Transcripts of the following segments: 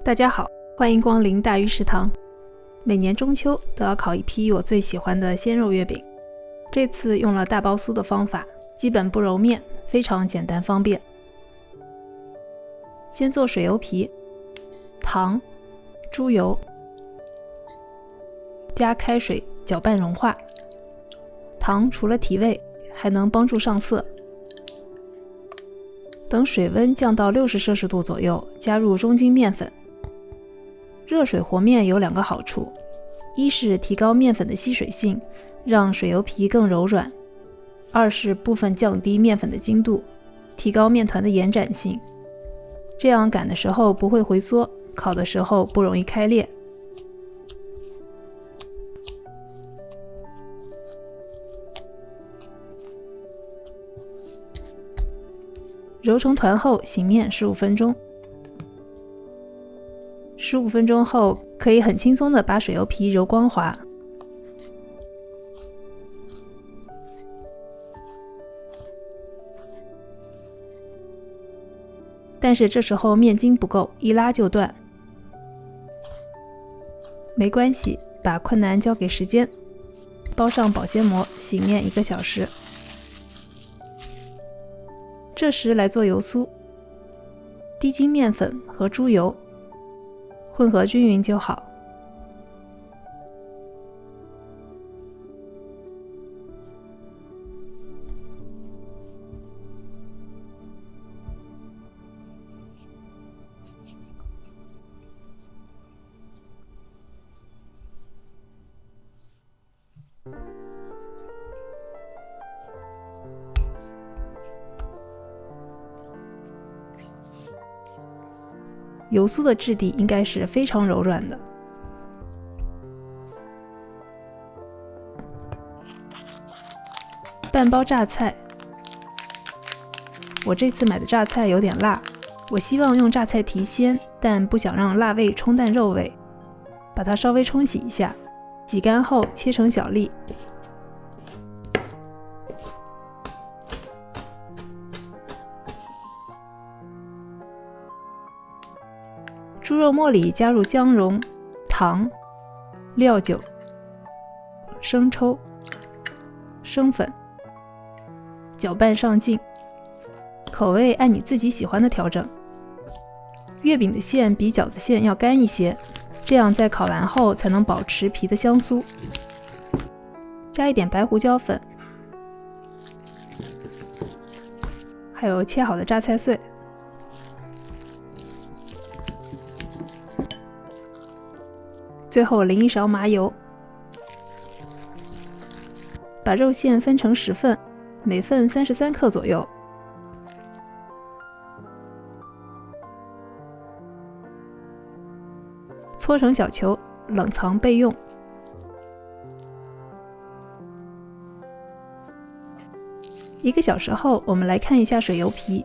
大家好，欢迎光临大鱼食堂。每年中秋都要烤一批我最喜欢的鲜肉月饼，这次用了大包酥的方法，基本不揉面，非常简单方便。先做水油皮，糖、猪油，加开水搅拌融化。糖除了提味，还能帮助上色。等水温降到60摄氏度左右，加入中筋面粉。热水和面有2个好处，一是提高面粉的吸水性，让水油皮更柔软；二是部分降低面粉的筋度，提高面团的延展性。这样擀的时候不会回缩，烤的时候不容易开裂。揉成团后醒面15分钟。15分钟后，可以很轻松地把水油皮揉光滑。但是这时候面筋不够，一拉就断。没关系，把困难交给时间。包上保鲜膜，醒面1个小时。这时来做油酥，低筋面粉和猪油混合均匀就好。油酥的质地应该是非常柔软的。半包榨菜，我这次买的榨菜有点辣，我希望用榨菜提鲜，但不想让辣味冲淡肉味，把它稍微冲洗一下，挤干后切成小粒。猪肉末里加入姜蓉、糖、料酒、生抽、生粉，搅拌上劲，口味按你自己喜欢的调整。月饼的馅比饺子馅要干一些，这样在烤完后才能保持皮的香酥。加一点白胡椒粉，还有切好的榨菜碎。最后淋1勺麻油，把肉馅分成10份，每份33克左右。搓成小球，冷藏备用。1个小时后，我们来看一下水油皮。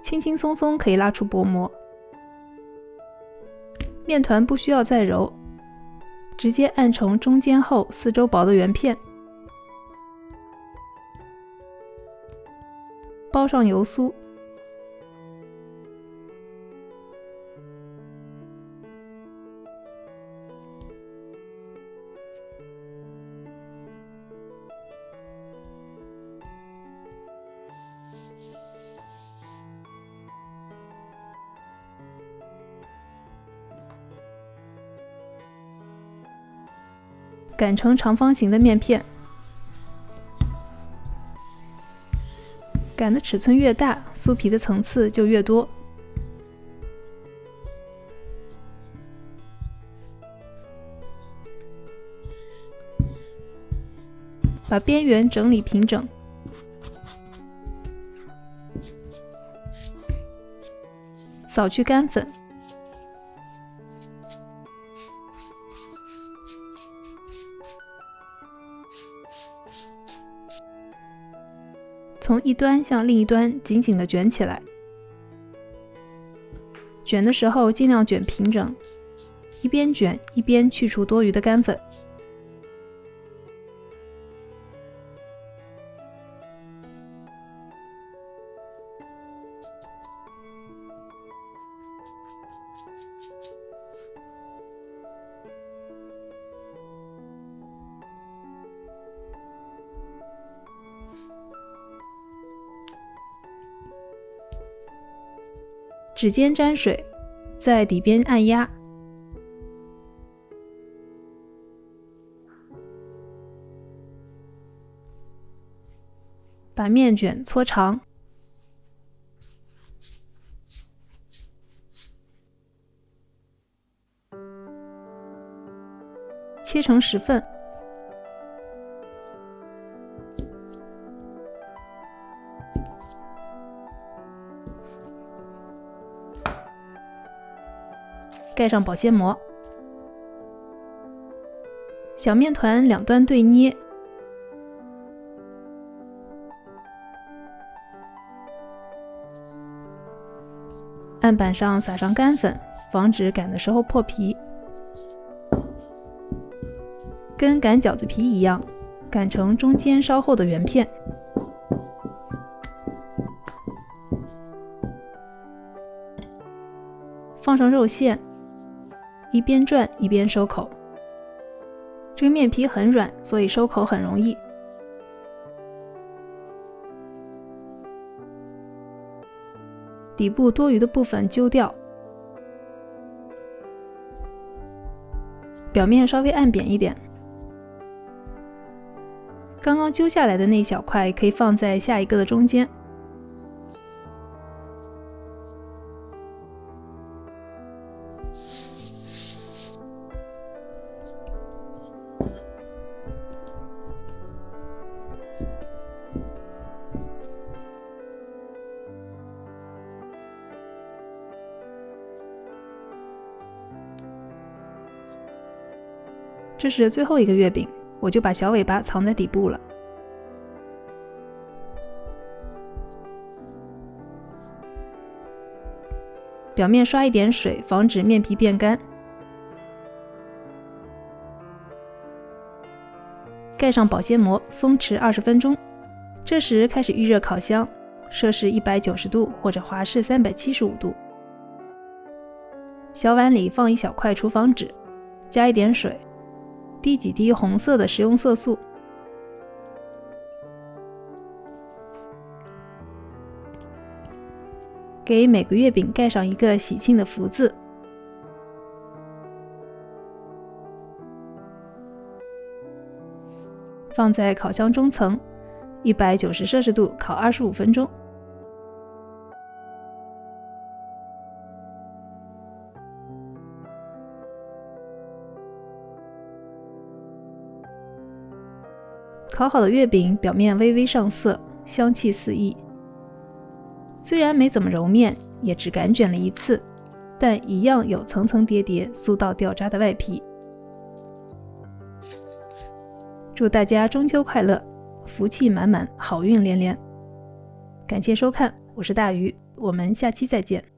轻轻松松可以拉出薄膜，面团不需要再揉，直接按成中间厚、4周薄的圆片，包上油酥，擀成长方形的面片，擀的尺寸越大，酥皮的层次就越多。把边缘整理平整，扫去干粉。从一端向另一端紧紧地卷起来，卷的时候尽量卷平整，一边卷一边去除多余的干粉。指尖沾水，在底边按压，把面卷搓长，切成10份。盖上保鲜膜，小面团两端对捏，案板上撒上干粉，防止擀的时候破皮。跟擀饺子皮一样，擀成中间稍厚的圆片。放上肉馅，一边转一边收口。这个面皮很软，所以收口很容易。底部多余的部分揪掉，表面稍微按扁一点。刚刚揪下来的那一小块可以放在下一个的中间。这是最后一个月饼，我就把小尾巴藏在底部了。表面刷一点水，防止面皮变干。盖上保鲜膜，松弛20分钟。这时开始预热烤箱，摄氏190度或者华氏375度。小碗里放一小块厨房纸，加一点水，滴几滴红色的食用色素。给每个月饼盖上一个喜庆的福字。放在烤箱中层，190摄氏度烤25分钟。烤好的月饼表面微微上色，香气四溢。虽然没怎么揉面，也只擀卷了一次，但一样有层层叠叠、酥到掉渣的外皮。祝大家中秋快乐，福气满满，好运连连。感谢收看，我是大鱼，我们下期再见。